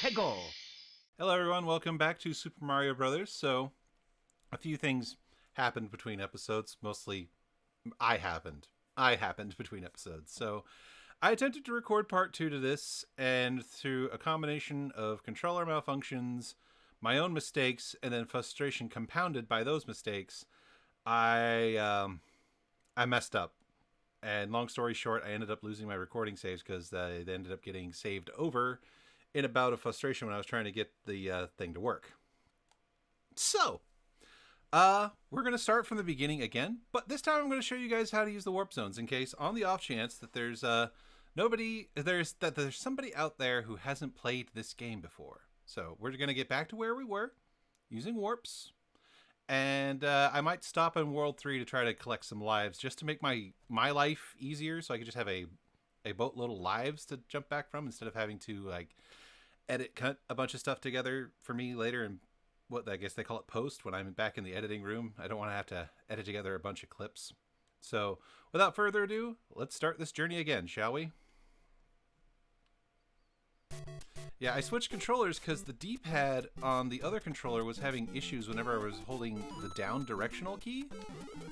Hello everyone, welcome back to Super Mario Brothers. So, a few things happened between episodes, mostly I happened. I happened between episodes. So, I attempted to record part 2 to this, and through a combination of controller malfunctions, my own mistakes, and then frustration compounded by those mistakes, I messed up. And long story short, I ended up losing my recording saves because they ended up getting saved over in a bout of frustration when I was trying to get the thing to work. So, we're going to start from the beginning again, but this time I'm going to show you guys how to use the warp zones in case, on the off chance that there's somebody out there who hasn't played this game before. So, we're going to get back to where we were using warps. And I might stop in World 3 to try to collect some lives just to make my life easier so I could just have a boatload of lives to jump back from instead of having to like cut a bunch of stuff together for me later and what I guess they call it post when I'm back in the editing room. I don't want to have to edit together a bunch of clips. So without further ado, let's start this journey again, shall we? Yeah, I switched controllers because the D-pad on the other controller was having issues whenever I was holding the down directional key.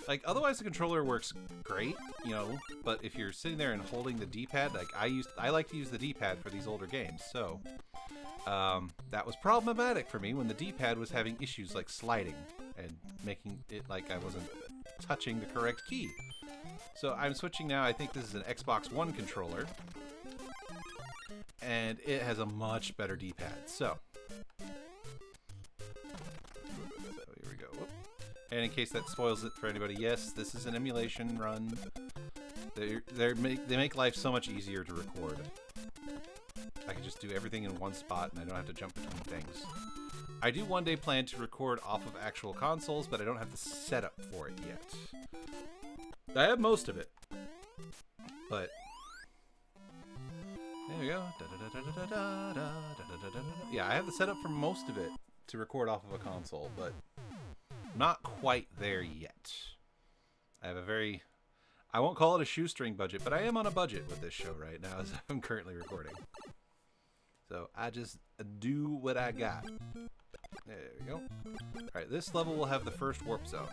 Like, otherwise the controller works great, you know, but if you're sitting there and holding the D-pad, like I like to use the D-pad for these older games, so that was problematic for me when the D-pad was having issues like sliding and making it like I wasn't touching the correct key. So I'm switching now. I think this is an Xbox One controller. And it has a much better D-pad. So here we go. Whoop. And in case that spoils it for anybody, yes, this is an emulation run. They make life so much easier to record. I can just do everything in one spot, and I don't have to jump between things. I do one day plan to record off of actual consoles, but I don't have the setup for it yet. I have most of it, but there we go. Yeah, I have the setup for most of it to record off of a console, but not quite there yet. I have I won't call it a shoestring budget, but I am on a budget with this show right now as I'm currently recording. So I just do what I got. There we go. Alright, this level will have the first warp zone.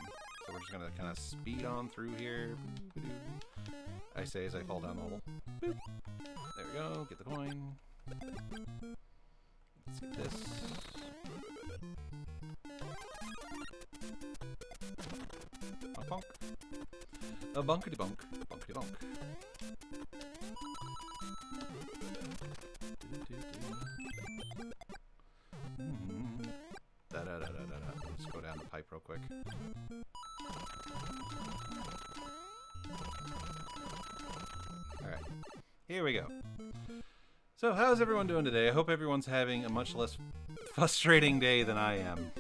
So we're just going to kind of speed on through here. I say as I fall down the hole. Boop. There we go. Get the coin. Let's get this. Bonk bonk. A bunkity bonk. Bunkity bonk. Da da da da da da. Let's go down the pipe real quick. Alright. Here we go. So, how's everyone doing today? I hope everyone's having a much less frustrating day than I am.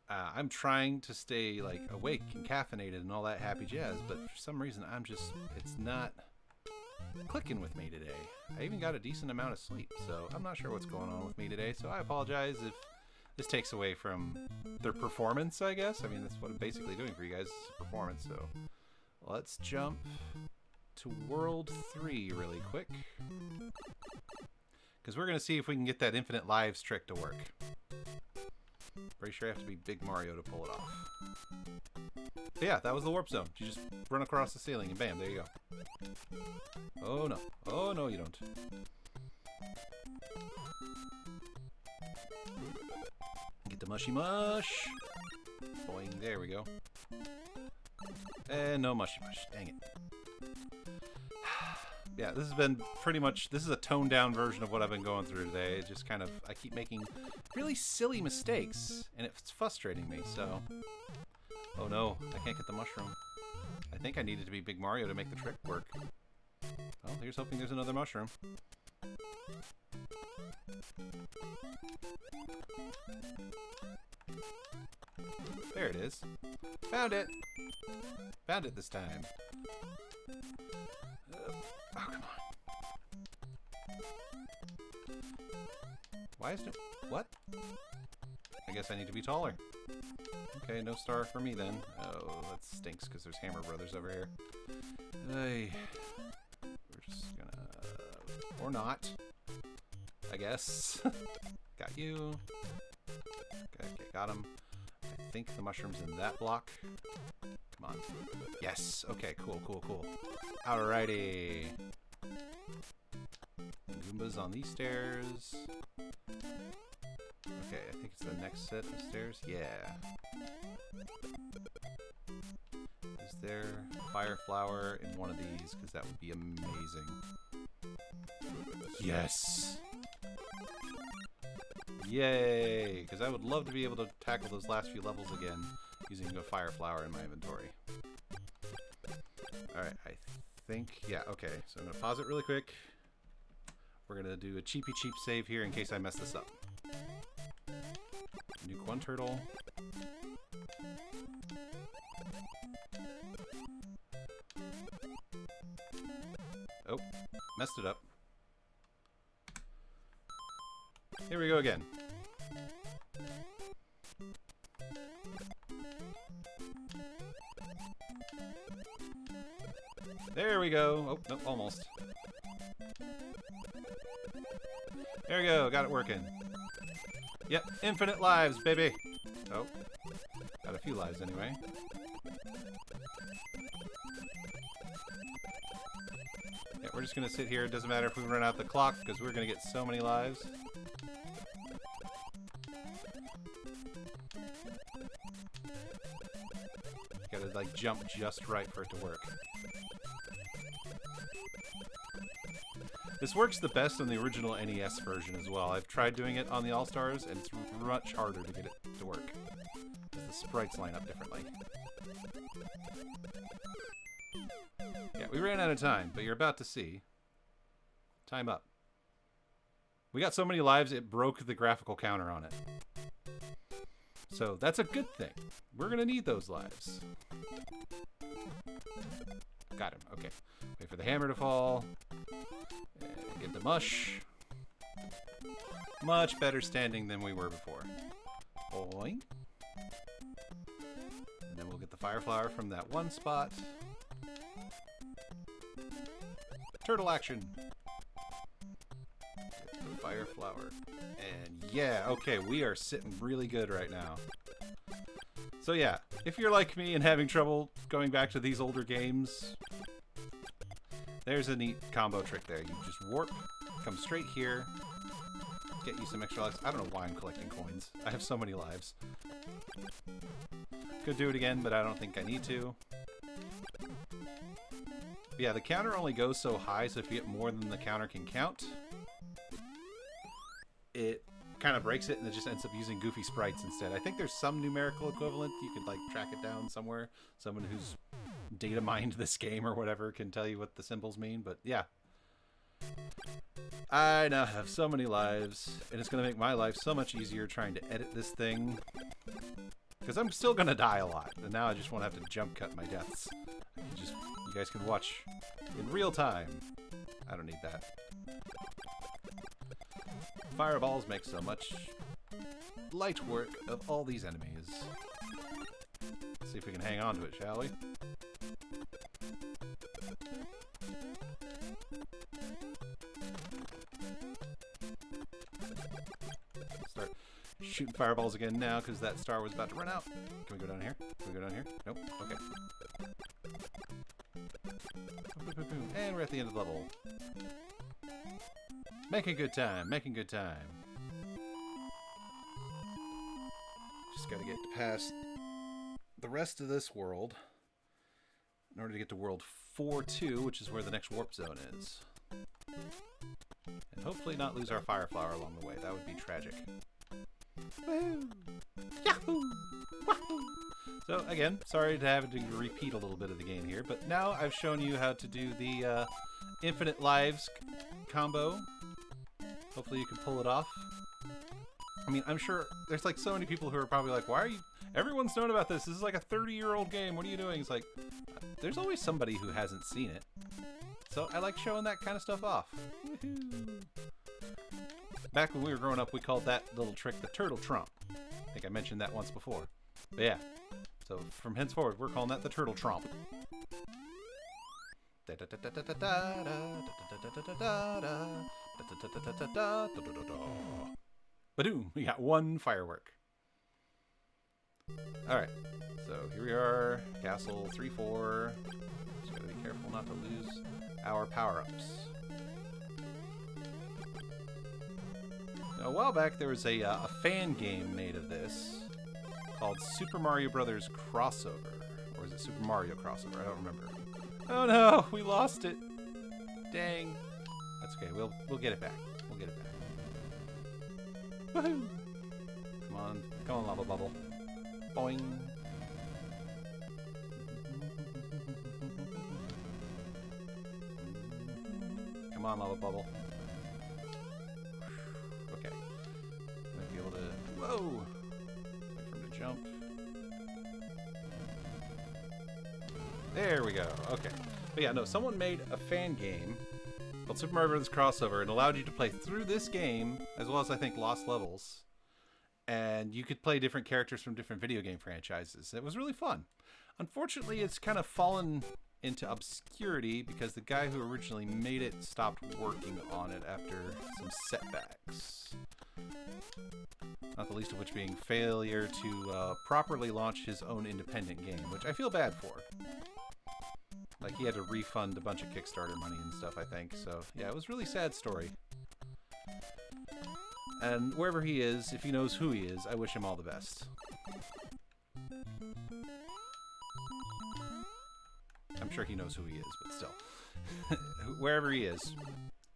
I'm trying to stay, like, awake and caffeinated and all that happy jazz, but for some reason it's not clicking with me today. I even got a decent amount of sleep, so I'm not sure what's going on with me today, so I apologize if this takes away from their performance, I guess. I mean, that's what I'm basically doing for you guys, is performance, so let's jump to World 3 really quick. Because we're going to see if we can get that infinite lives trick to work. Pretty sure I have to be Big Mario to pull it off. But yeah, that was the warp zone. You just run across the ceiling and bam, there you go. Oh no. Oh no, you don't. Get the mushy mush. Boing, there we go. And no mushy mush. Dang it. Yeah, this has been pretty much, this is a toned down version of what I've been going through today. It just kind of, I keep making really silly mistakes, and it's frustrating me, so. Oh no, I can't get the mushroom. I think I needed to be Big Mario to make the trick work. Well, here's hoping there's another mushroom. There it is. Found it! Found it this time. Oh, come on. Why is it... What? I guess I need to be taller. Okay, no star for me then. Oh, that stinks because there's Hammer Brothers over here. Hey. We're just gonna... Or not. I guess. Got you. Okay, got him. I think the mushroom's in that block. Come on. Yes. Okay, cool, cool, cool. Alrighty. Goombas on these stairs. Okay, I think it's the next set of stairs. Yeah. Is there fire flower in one of these? Because that would be amazing. Yes! Yay! Because I would love to be able to tackle those last few levels again using a fire flower in my inventory. Alright, I think... Yeah, okay. So I'm going to pause it really quick. We're going to do a cheap save here in case I mess this up. Nuke one turtle. Oh, messed it up. Here we go again. There we go. Oh, nope, almost. There we go, got it working. Yep, infinite lives, baby. Oh, got a few lives anyway. Yeah, we're just gonna sit here. It doesn't matter if we run out the clock because we're gonna get so many lives. Gotta like jump just right for it to work. This works the best on the original NES version as well. I've tried doing it on the All-Stars, and it's much harder to get it to work. Because the sprites line up differently. Yeah, we ran out of time, but you're about to see. Time up. We got so many lives, it broke the graphical counter on it. So that's a good thing. We're going to need those lives. Got him. Okay. Wait for the hammer to fall. And get the mush. Much better standing than we were before. Boing. And then we'll get the fire flower from that one spot. Turtle action. Get the fire flower. And yeah, okay, we are sitting really good right now. So yeah, if you're like me and having trouble going back to these older games, there's a neat combo trick there. You just warp, come straight here, get you some extra lives. I don't know why I'm collecting coins. I have so many lives. Could do it again, but I don't think I need to. But yeah, the counter only goes so high, so if you get more than the counter can count, it kind of breaks it and it just ends up using goofy sprites instead. I think there's some numerical equivalent. You could like track it down somewhere. Someone who's data mined this game or whatever can tell you what the symbols mean, but yeah. I now have so many lives, and it's going to make my life so much easier trying to edit this thing. Because I'm still going to die a lot, and now I just won't have to jump cut my deaths. You guys can watch in real time. I don't need that. Fireballs make so much light work of all these enemies. Let's see if we can hang on to it, shall we? Start shooting fireballs again now because that star was about to run out. Can we go down here? Can we go down here? Nope. Okay. And we're at the end of the level. Making good time, making good time. Just gotta get past the rest of this world in order to get to World 4-2, which is where the next warp zone is. And hopefully not lose our fire flower along the way. That would be tragic. Woo! Yahoo! Wahoo! So again, sorry to have to repeat a little bit of the game here, but now I've shown you how to do the infinite lives combo. Hopefully you can pull it off. I mean, I'm sure there's like so many people who are probably like, why are you... Everyone's known about this. This is like a 30-year-old game. What are you doing? It's like, there's always somebody who hasn't seen it. So I like showing that kind of stuff off. Woohoo! Back when we were growing up, we called that little trick the turtle trump. I think I mentioned that once before. But yeah. So from henceforward, we're calling that the Turtle Tromp. Badoom! We got one firework. Alright, so here we are, Castle 3-4. Just gotta be careful not to lose our power-ups. Now, a while back, there was a fan game made of this called Super Mario Brothers Crossover. Or is it Super Mario Crossover? I don't remember. Oh no, we lost it. Dang. That's okay, we'll get it back. We'll get it back. Woohoo! Come on, Lava Bubble. Boing. Come on, Lava Bubble. Okay. Might be able to... Whoa! Wait for him to jump. There we go. Okay. But yeah, no, someone made a fan game called Super Mario Bros. Crossover and allowed you to play through this game, as well as, I think, Lost Levels. And you could play different characters from different video game franchises. It was really fun. Unfortunately, it's kind of fallen into obscurity because the guy who originally made it stopped working on it after some setbacks. Not the least of which being failure to properly launch his own independent game, which I feel bad for. Like, he had to refund a bunch of Kickstarter money and stuff, I think. So, yeah, it was a really sad story. And wherever he is, if he knows who he is, I wish him all the best. I'm sure he knows who he is, but still. Wherever he is,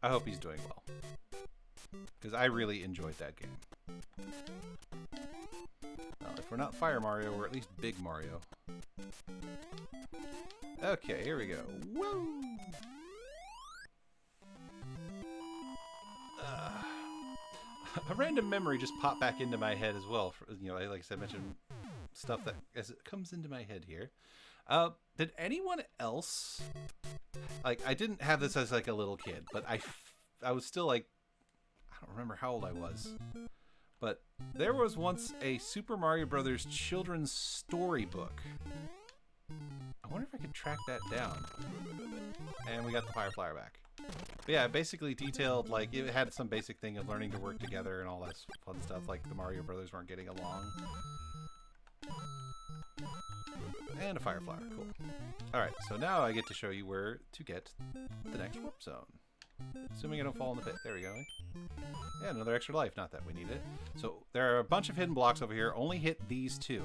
I hope he's doing well. Because I really enjoyed that game. Well, if we're not Fire Mario, we're at least Big Mario. Okay, here we go. Woo! A random memory just popped back into my head as well. You know, like I said, I mentioned stuff that as it comes into my head here. Did anyone else, like, I didn't have this as like a little kid, but I was still like, I don't remember how old I was, but there was once a Super Mario Brothers children's storybook. I wonder if I could track that down. And we got the Fire Flower back. But yeah, it basically detailed, like, it had some basic thing of learning to work together and all that fun stuff, like the Mario Brothers weren't getting along. And a Fire Flower, cool. Alright, so now I get to show you where to get the next warp zone. Assuming I don't fall in the pit. There we go. Yeah, another extra life, not that we need it. So there are a bunch of hidden blocks over here. Only hit these two.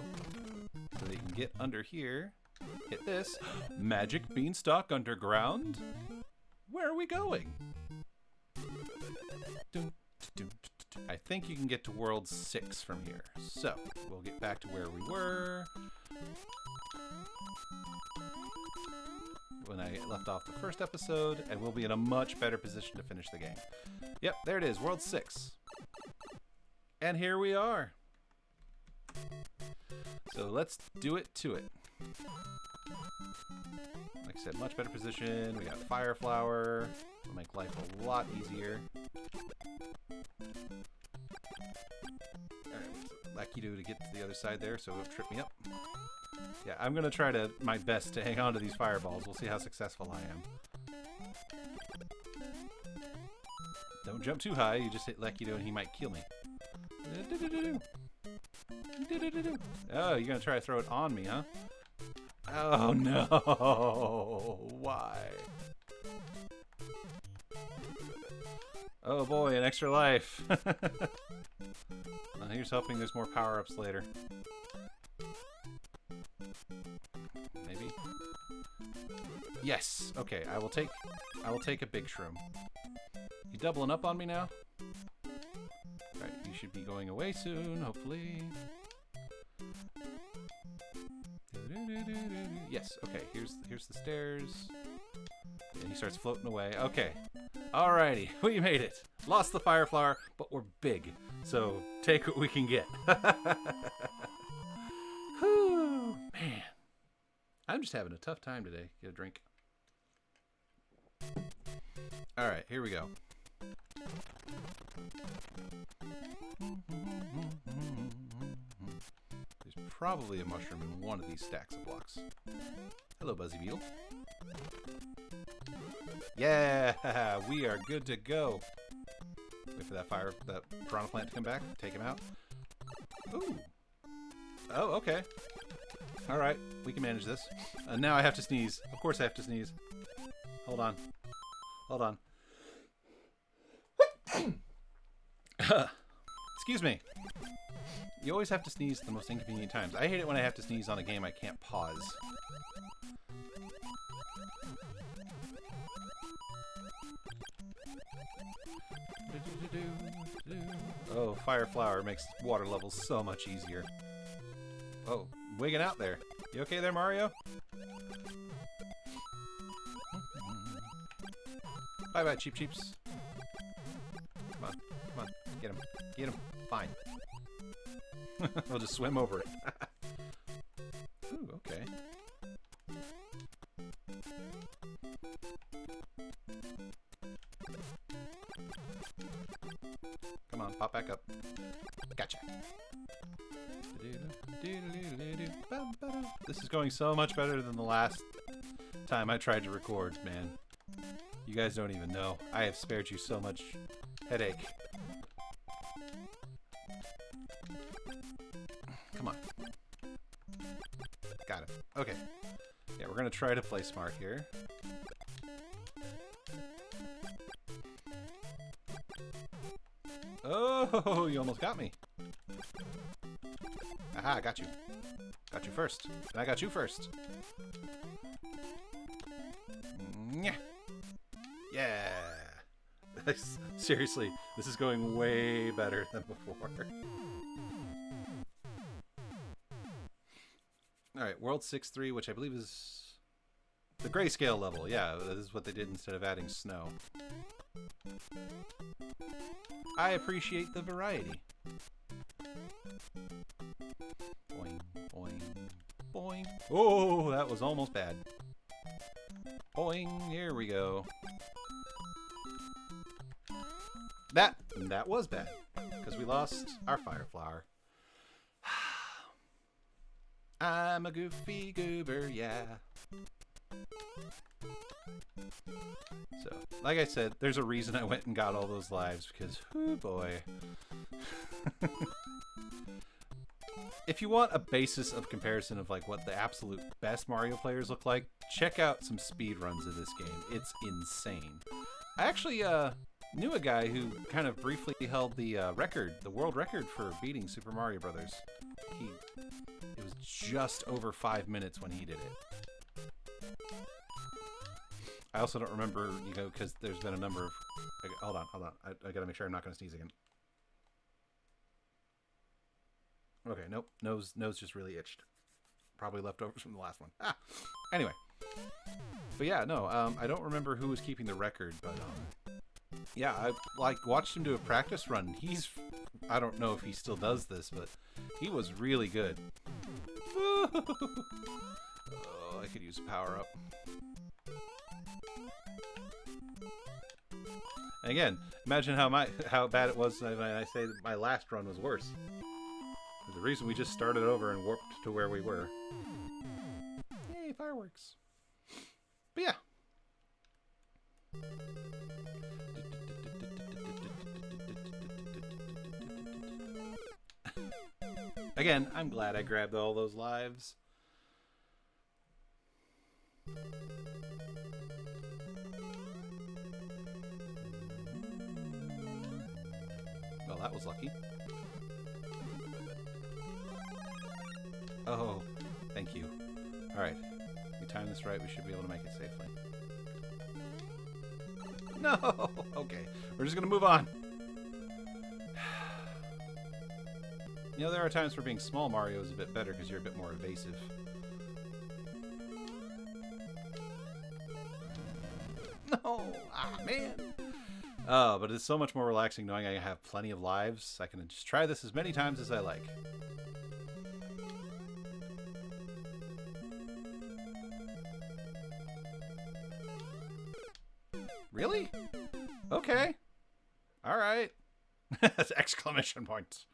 So that you can get under here. Hit this. Magic Beanstalk Underground? Where are we going? I think you can get to World 6 from here. So, we'll get back to where we were when I left off the first episode, and we'll be in a much better position to finish the game. Yep, there it is, World 6. And here we are. So let's do it to it. Like I said, much better position. We got Fire Flower. It'll make life a lot easier. Alright, Lakido to get to the other side there, so it'll trip me up. Yeah, I'm gonna try my best to hang on to these fireballs. We'll see how successful I am. Don't jump too high, you just hit Lakido and he might kill me. Oh, you're gonna try to throw it on me, huh? Oh no! Why? Oh boy, an extra life. Well, here's hoping there's more power-ups later. Maybe. Yes. Okay, I will take a big shroom. You doubling up on me now? Alright, you should be going away soon, hopefully. Yes, okay, here's the stairs. And he starts floating away. Okay. Alrighty, we made it. Lost the Fire Flower, but we're big. So take what we can get. Whew, man. I'm just having a tough time today. Get a drink. Alright, here we go. There's probably a mushroom in one of these stacks of blocks. Hello, Buzzy Beetle. Yeah, we are good to go. Wait for that piranha plant to come back. Take him out. Ooh. Oh, okay. All right, we can manage this. Now I have to sneeze. Of course I have to sneeze. Hold on. Hold on. Excuse me. You always have to sneeze at the most inconvenient times. I hate it when I have to sneeze on a game I can't pause. Oh, Fire Flower makes water levels so much easier. Oh, wigging out there. You okay there, Mario? Bye-bye, Cheep Cheeps. Come on, come on. Get him. Get him. Fine. We'll just swim over it. Ooh, okay. Come on, pop back up. Gotcha. This is going so much better than the last time I tried to record, man. You guys don't even know. I have spared you so much headache. Come on. Got it. Okay. Yeah, we're gonna try to play smart here. Oh, you almost got me. Aha, I got you. Got you first. And I got you first. Yeah. Seriously, this is going way better than before. Alright, World 6-3, which I believe is the grayscale level. Yeah, this is what they did instead of adding snow. I appreciate the variety. Boing, boing, boing. Oh, that was almost bad. Boing, here we go. That was bad, because we lost our Fire Flower. I'm a goofy goober, yeah. So, like I said, there's a reason I went and got all those lives, because, oh boy. If you want a basis of comparison of like what the absolute best Mario players look like, check out some speed runs of this game. It's insane. I actually knew a guy who kind of briefly held the world record for beating Super Mario Brothers. It was just over 5 minutes when he did it. I also don't remember, you know, because there's been a number of... Hold on. I gotta make sure I'm not gonna sneeze again. Okay, nope. Nose just really itched. Probably leftovers from the last one. Ah! Anyway. But yeah, no, I don't remember who was keeping the record, but, yeah, I, watched him do a practice run. I don't know if he still does this, but he was really good. Oh, I could use a power-up. And again, imagine how bad it was when I say that my last run was worse. There's a reason we just started over and warped to where we were. Yay, fireworks. But yeah. Again, I'm glad I grabbed all those lives. Well, that was lucky. Oh, thank you. Alright. We time this right, we should be able to make it safely. No! Okay, we're just gonna move on. You know, there are times where being small Mario is a bit better because you're a bit more evasive. No! Ah, man! Oh, but it's so much more relaxing knowing I have plenty of lives. I can just try this as many times as I like. Really? Okay. Alright. That's exclamation points.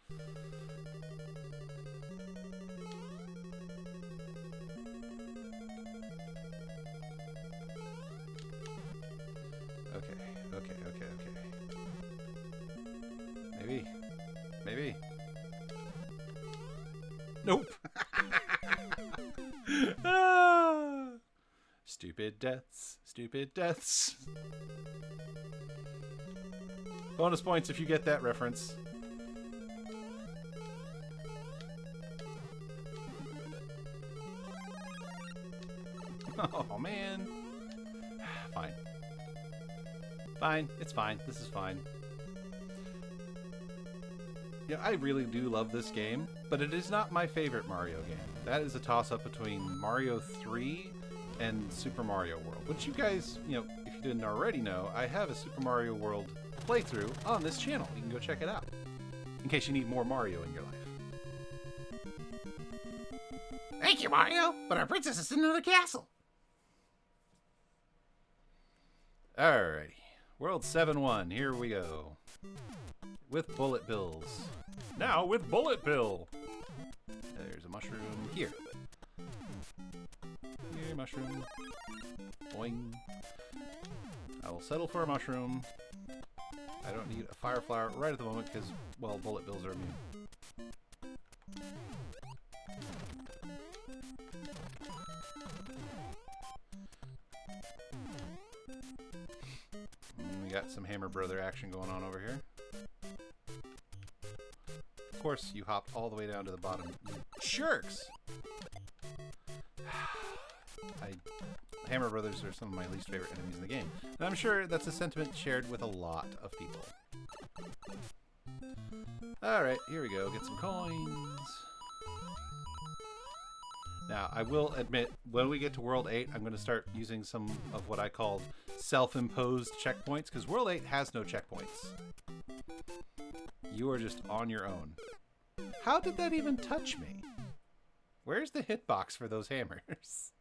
Nope. Ah. Stupid deaths. Stupid deaths. Bonus points if you get that reference. Oh, man. Fine. Fine. It's fine. This is fine. Yeah, I really do love this game, but it is not my favorite Mario game. That is a toss-up between Mario 3 and Super Mario World, which you guys, you know, if you didn't already know, I have a Super Mario World playthrough on this channel. You can go check it out, in case you need more Mario in your life. Thank you, Mario, but our princess is in another castle. Alrighty. World 7-1, here we go. With bullet bills. Now with bullet bill. There's a mushroom here. Here, mushroom. Boing. I will settle for a mushroom. I don't need a fire flower right at the moment because, well, bullet bills are immune. We got some Hammer Brother action going on over here. Of course, you hopped all the way down to the bottom. Jerks! Hammer Brothers are some of my least favorite enemies in the game. And I'm sure that's a sentiment shared with a lot of people. Alright, here we go. Get some coins. Now, I will admit, when we get to World 8, I'm going to start using some of what I call self-imposed checkpoints, because World 8 has no checkpoints. You are just on your own. How did that even touch me? Where's the hitbox for those hammers?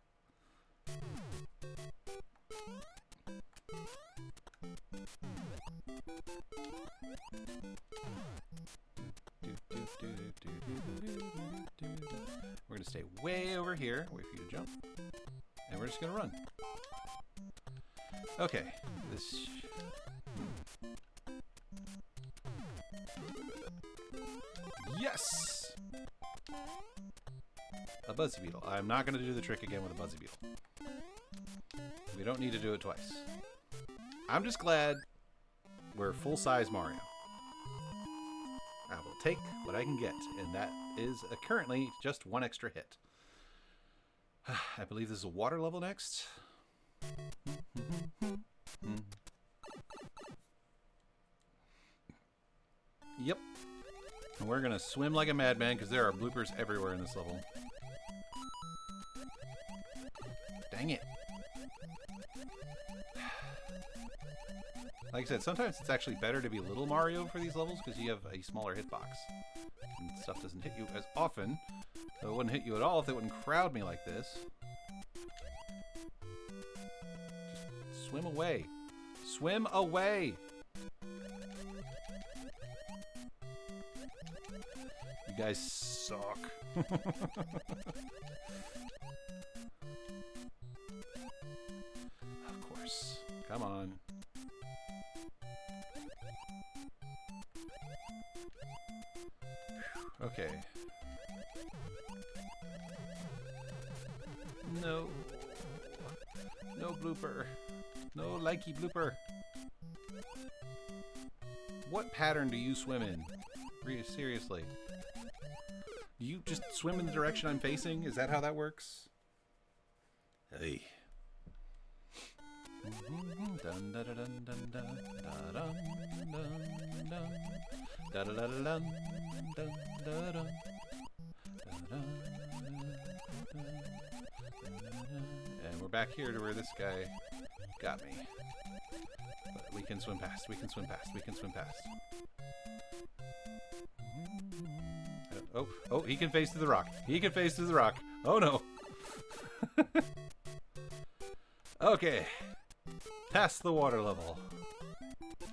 We're going to stay way over here, wait for you to jump, and we're just going to run. Okay, this... Yes! A Buzzy Beetle. I'm not going to do the trick again with a Buzzy Beetle. We don't need to do it twice. I'm just glad we're full-size Mario. I will take what I can get, and that is currently just one extra hit. I believe this is a water level next. Yep. And we're going to swim like a madman because there are bloopers everywhere in this level. Dang it. Like I said, sometimes it's actually better to be Little Mario for these levels because you have a smaller hitbox. And stuff doesn't hit you as often. So it wouldn't hit you at all if they wouldn't crowd me like this. Just swim away. Swim away! You guys suck. Of course. Come on. Okay. No. No blooper. No likey blooper. What pattern do you swim in? Seriously. Do you just swim in the direction I'm facing? Is that how that works? Hey. Dun dun dun dun dun dun dun dun dun dun dun. And we're back here to where this guy got me. But we can swim past, we can swim past, we can swim past. Oh, he can face through the rock. He can face through the rock. Oh no. Okay. Past the water level. We're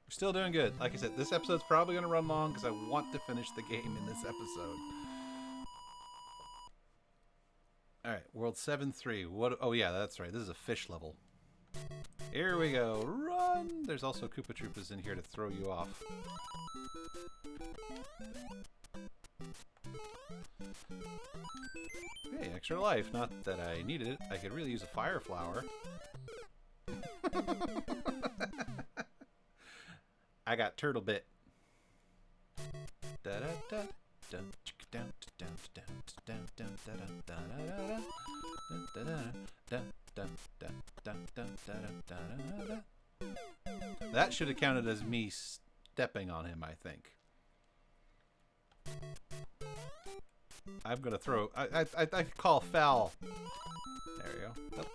still doing good. Like I said, this episode's probably going to run long because I want to finish the game in this episode. Alright, World 7-3. What? Oh yeah, that's right. This is a fish level. Here we go. Run! There's also Koopa Troopas in here to throw you off. Hey, extra life. Not that I needed it. I could really use a fire flower. I got turtle bit. Da da da. That should have counted as me stepping on him, I think. I'm gonna throw. I call foul. There we go. Up,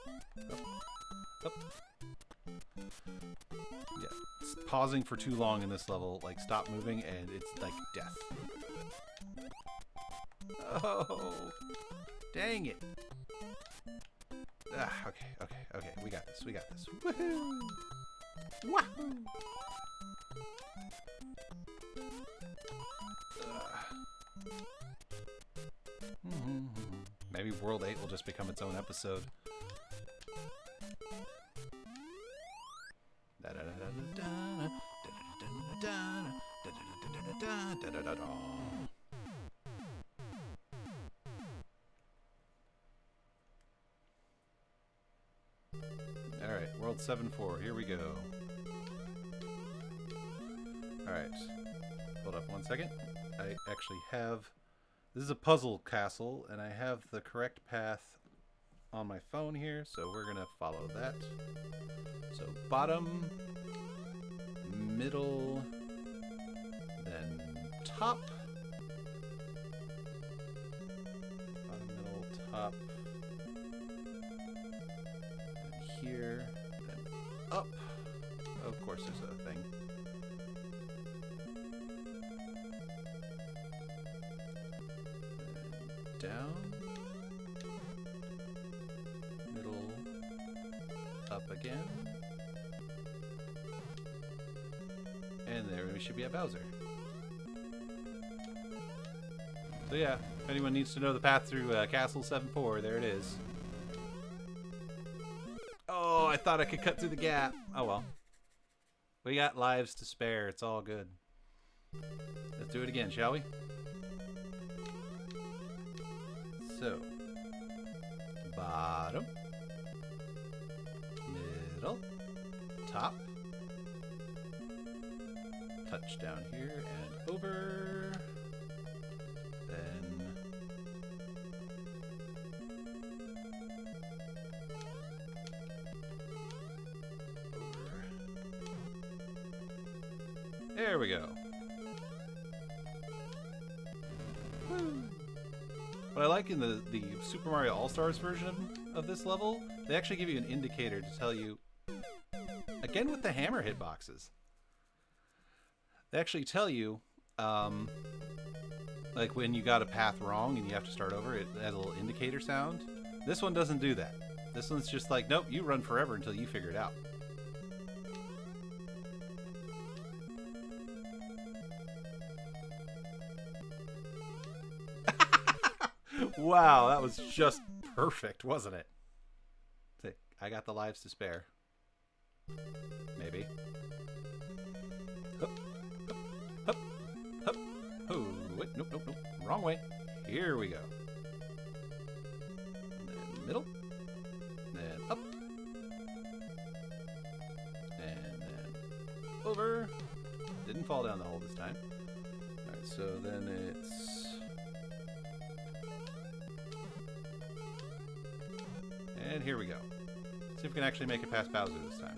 up, up. Yeah, it's pausing for too long in this level, like stop moving, and it's like death. Oh, dang it! Okay. We got this. Woohoo! Wahoo! Maybe World 8 will just become its own episode. Alright, World 7-4, here we go. Alright, hold up one second. I actually have... This is a puzzle castle, and I have the correct path on my phone here, so we're gonna follow that. So bottom, middle, then top. Bottom, middle, top. And here, then up. Oh, of course there's a thing. Down, middle, up again, and there we should be at Bowser. So yeah, if anyone needs to know the path through Castle 7-4, there it is. Oh, I thought I could cut through the gap. Oh well. We got lives to spare, it's all good. Let's do it again, shall we? So, bottom, middle, top, touch down here and over, then over. There we go. Woo. What I like in the Super Mario All-Stars version of this level, they actually give you an indicator to tell you, again with the hammer hitboxes, they actually tell you, like when you got a path wrong and you have to start over, it has a little indicator sound. This one doesn't do that. This one's just like, nope, you run forever until you figure it out. Wow, that was just perfect, wasn't it? I got the lives to spare. Maybe. Hup, hup, hup, hup. Oh, wait, nope. Wrong way. Here we go. Then middle. Then up. And then over. Didn't fall down the hole this time. Alright, so then it's... And here we go. See if we can actually make it past Bowser this time.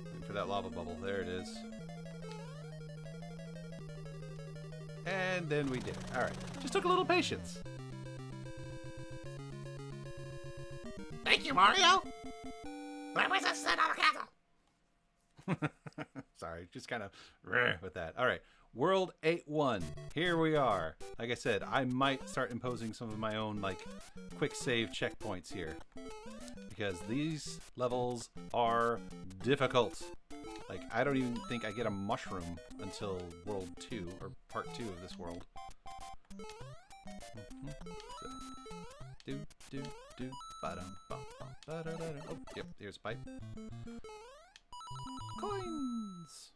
Waiting for that lava bubble. There it is. And then we did it. Alright. Just took a little patience. Thank you, Mario! Where was this another castle? Sorry, just kind of with that. Alright. World 8-1. Here we are. Like I said, I might start imposing some of my own, like, quick save checkpoints here. Because these levels are difficult. Like, I don't even think I get a mushroom until World 2, or Part 2 of this world. So, ba-dum, bum, bum, ba-da-da-da. Oh, yep, here's a pipe. Coins!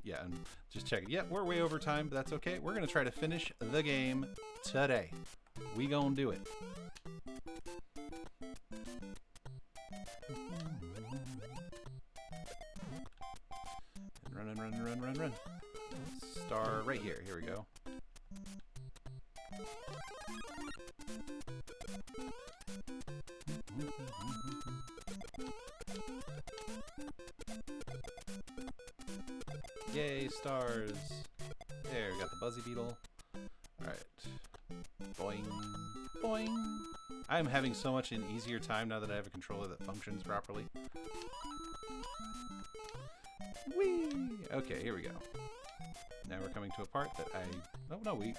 Yeah, and just check it. Yeah, we're way over time, but that's okay. We're gonna try to finish the game today. We gonna do it. Run. Star right here. Here we go. Yay, stars. There, we got the Buzzy Beetle. Alright. Boing. Boing. I'm having so much an easier time now that I have a controller that functions properly. Whee! Okay, here we go. Now we're coming to a part that oh no, we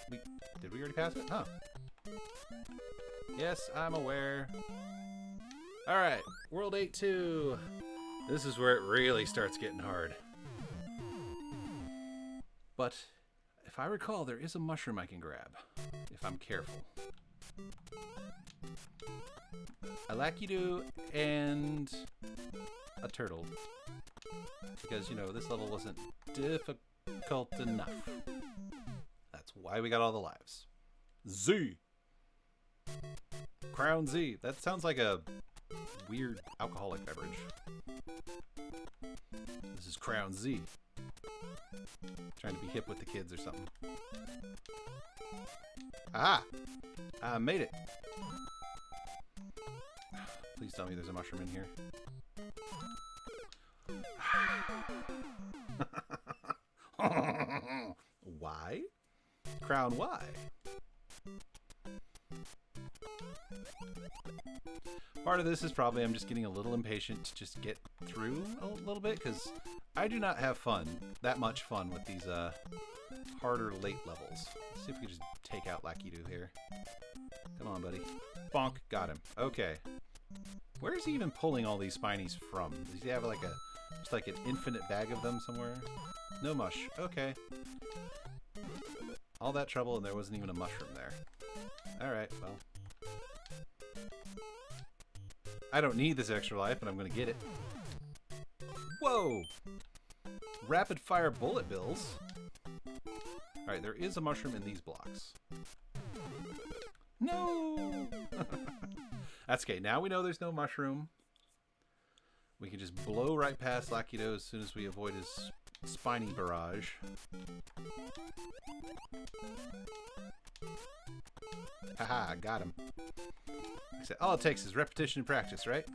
did we already pass it? Huh. Yes, I'm aware. Alright, World 8-2. This is where it really starts getting hard. But if I recall, there is a mushroom I can grab if I'm careful. A Lakitu and a turtle. Because, you know, this level wasn't difficult enough. That's why we got all the lives. Z! Crown Z. That sounds like a weird alcoholic beverage. This is Crown Z. Trying to be hip with the kids or something. Ah! I made it. Please tell me there's a mushroom in here. Why? Crown Y. Part of this is probably I'm just getting a little impatient to just get through a little bit, because I do not have that much fun with these harder late levels. Let's see if we can just take out Lakitu here. Come on, buddy. Bonk. Got him. Okay. Where is he even pulling all these spinies from? Does he have like just like an infinite bag of them somewhere? No mush. Okay. All that trouble and there wasn't even a mushroom there. Alright, well. I don't need this extra life, but I'm gonna get it. Whoa! Rapid fire bullet bills. Alright, there is a mushroom in these blocks. No! That's okay. Now we know there's no mushroom. We can just blow right past Lakitu as soon as we avoid his spiny barrage. Haha, got him. Except all it takes is repetition and practice, right?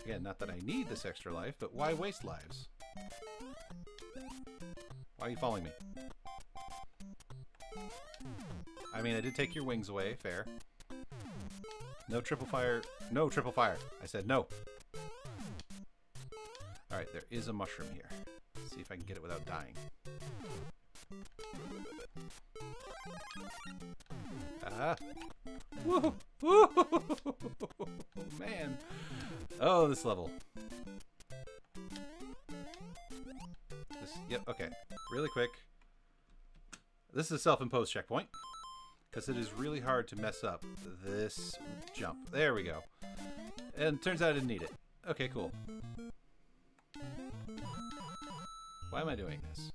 Again, not that I need this extra life, but why waste lives? Why are you following me? I mean, I did take your wings away, fair. No triple fire. No triple fire. I said no. Alright, there is a mushroom here. Let's see if I can get it without dying. Ah. Woo! Woo! Man. Oh, this level. Yep, okay. Really quick. This is a self-imposed checkpoint, because it is really hard to mess up this jump. There we go. And turns out I didn't need it. Okay, cool. Why am I doing this?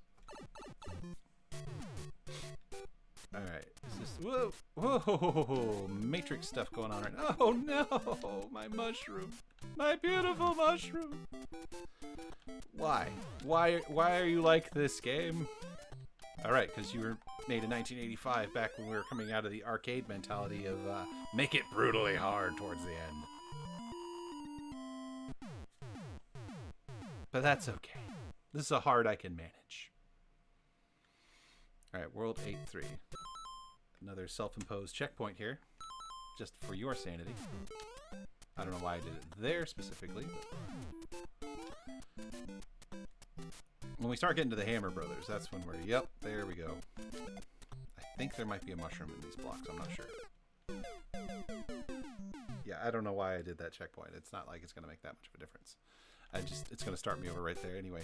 Alright. Is this... Whoa! Whoa! Matrix stuff going on right now. Oh no! My mushroom! My beautiful mushroom! Why? Why are you like this game? Alright, because you were made in 1985, back when we were coming out of the arcade mentality of make it brutally hard towards the end. But that's okay. This is a hard I can manage. Alright, World 8-3. Another self-imposed checkpoint here. Just for your sanity. I don't know why I did it there specifically, but... When we start getting to the Hammer Brothers, that's when we're... Yep, there we go. I think there might be a mushroom in these blocks. I'm not sure. Yeah, I don't know why I did that checkpoint. It's not like it's going to make that much of a difference. It's going to start me over right there anyway.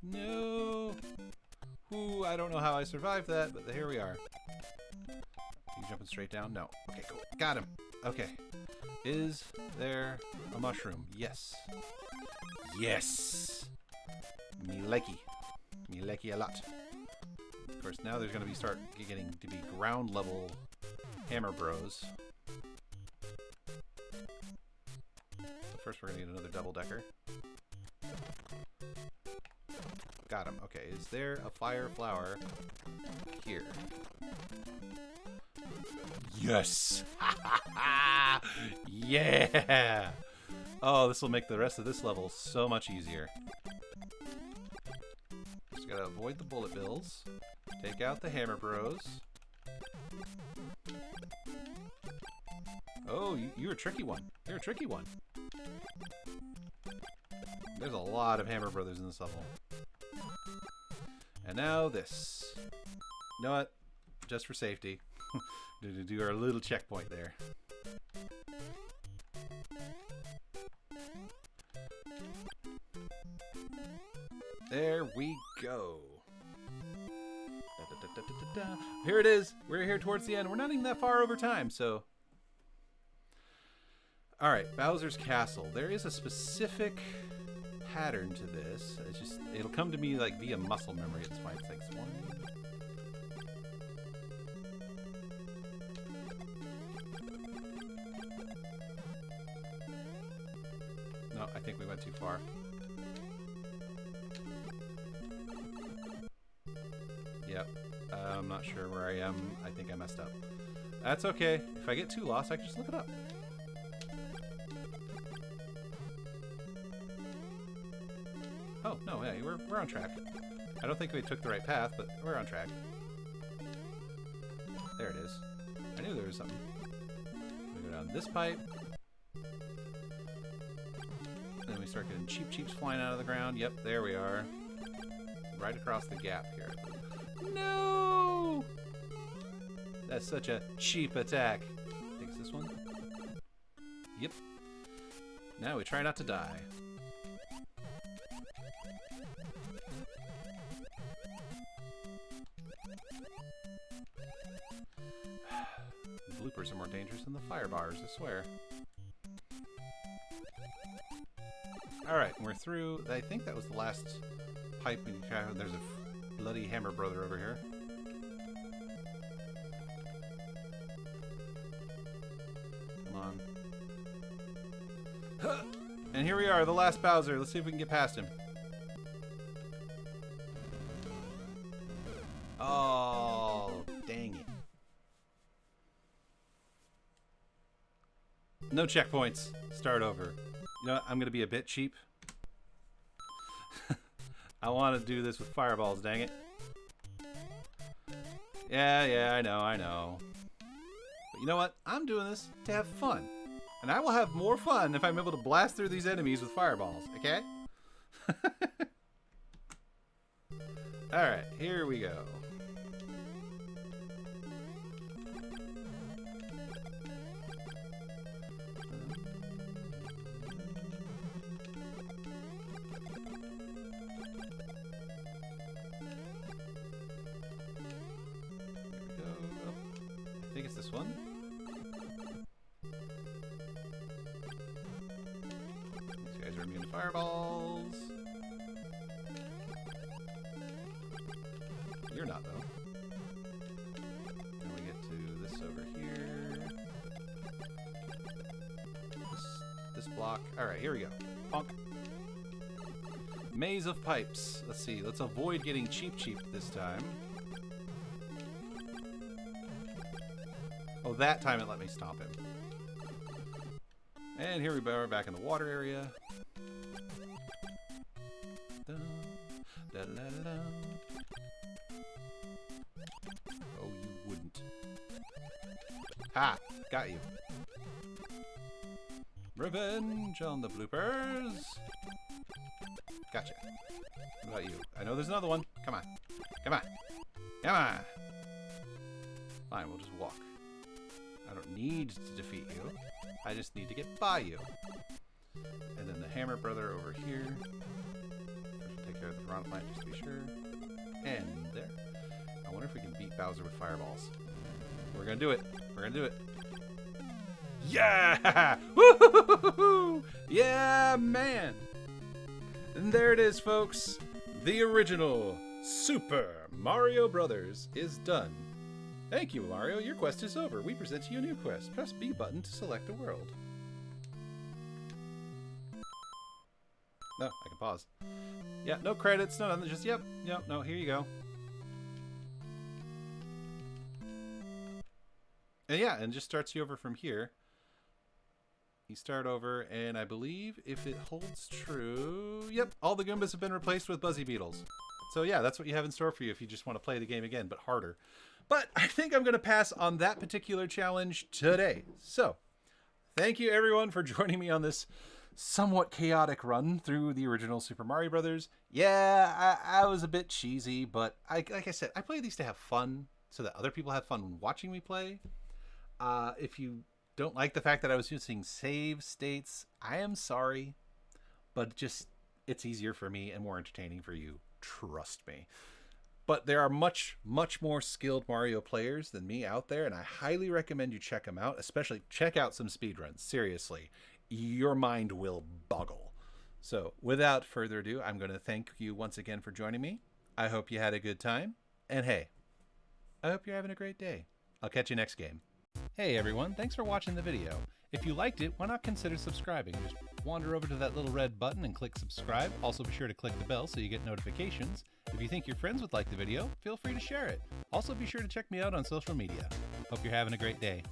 No! Ooh, I don't know how I survived that, but here we are. You jumping straight down? No. Okay, cool. Got him. Okay. Is there a mushroom? Yes. Yes! Me likey. Me likey a lot. Of course, now there's going to be getting to be ground level hammer bros. First, we're going to get another double decker. Got him. Okay, is there a fire flower here? Yes! Yeah! Oh, this will make the rest of this level so much easier. Just gotta avoid the bullet bills. Take out the hammer bros. Oh, you're a tricky one. You're a tricky one. There's a lot of hammer brothers in this level. And now this. You know what? Just for safety. do our little checkpoint there. There we go. Here it is. We're here towards the end. We're not even that far over time, so... Alright, Bowser's Castle. There is a specific pattern to this. It's just, it'll come to me like via muscle memory. That's why it takes one. No, I think we went too far. Yep. I'm not sure where I am. I think I messed up. That's okay. If I get too lost, I can just look it up. Oh, no, yeah, we're on track. I don't think we took the right path, but we're on track. There it is. I knew there was something. We go down this pipe. Then we start getting cheeps flying out of the ground. Yep, there we are. Right across the gap here. No! That's such a cheap attack. I think it's this one. Yep. Now we try not to die. Bloopers are more dangerous than the fire bars, I swear. Alright, we're through. I think that was the last pipe. There's a bloody hammer brother over here. Come on. Huh! And here we are, the last Bowser. Let's see if we can get past him. Oh, dang it. No checkpoints. Start over. You know what? I'm going to be a bit cheap. I want to do this with fireballs, dang it. Yeah, I know. But you know what? I'm doing this to have fun. And I will have more fun if I'm able to blast through these enemies with fireballs, okay? Alright, here we go. I think it's this one. These guys are immune to fireballs. You're not, though. Then we get to this over here. This block. Alright, here we go. Bonk. Maze of pipes. Let's see. Let's avoid getting cheap this time. Oh, that time it let me stomp him. And here we are back in the water area. Dun, da, da, da, da. Oh, you wouldn't. Ha! Got you. Revenge on the bloopers. Gotcha. What about you? I know there's another one. Come on. Come on. Come on. Fine, we'll just walk. I don't need to defeat you. I just need to get by you. And then the hammer brother over here. Take care of the piranha plant just to be sure. And there. I wonder if we can beat Bowser with fireballs. We're gonna do it. We're gonna do it. Yeah! Woo-hoo-hoo-hoo-hoo! Yeah, man! And there it is, folks. The original Super Mario Brothers is done. Thank you, Mario. Your quest is over. We present to you a new quest. Press B button to select a world. No, I can pause. Yeah, no credits, no nothing. Just, yep, no, here you go. And yeah, and just starts you over from here. You start over, and I believe if it holds true... Yep, all the Goombas have been replaced with Buzzy Beetles. So yeah, that's what you have in store for you if you just want to play the game again, but harder. But I think I'm going to pass on that particular challenge today. So, thank you everyone for joining me on this somewhat chaotic run through the original Super Mario Brothers. Yeah, I was a bit cheesy, but like I said, I play these to have fun so that other people have fun watching me play. If you don't like the fact that I was using save states, I am sorry, but just it's easier for me and more entertaining for you. Trust me. But there are much, much more skilled Mario players than me out there, and I highly recommend you check them out, especially check out some speedruns. Seriously, your mind will boggle. So without further ado, I'm going to thank you once again for joining me. I hope you had a good time. And hey, I hope you're having a great day. I'll catch you next game. Hey everyone, thanks for watching the video. If you liked it, why not consider subscribing? Just wander over to that little red button and click subscribe. Also be sure to click the bell so you get notifications. If you think your friends would like the video, feel free to share it. Also be sure to check me out on social media. Hope you're having a great day.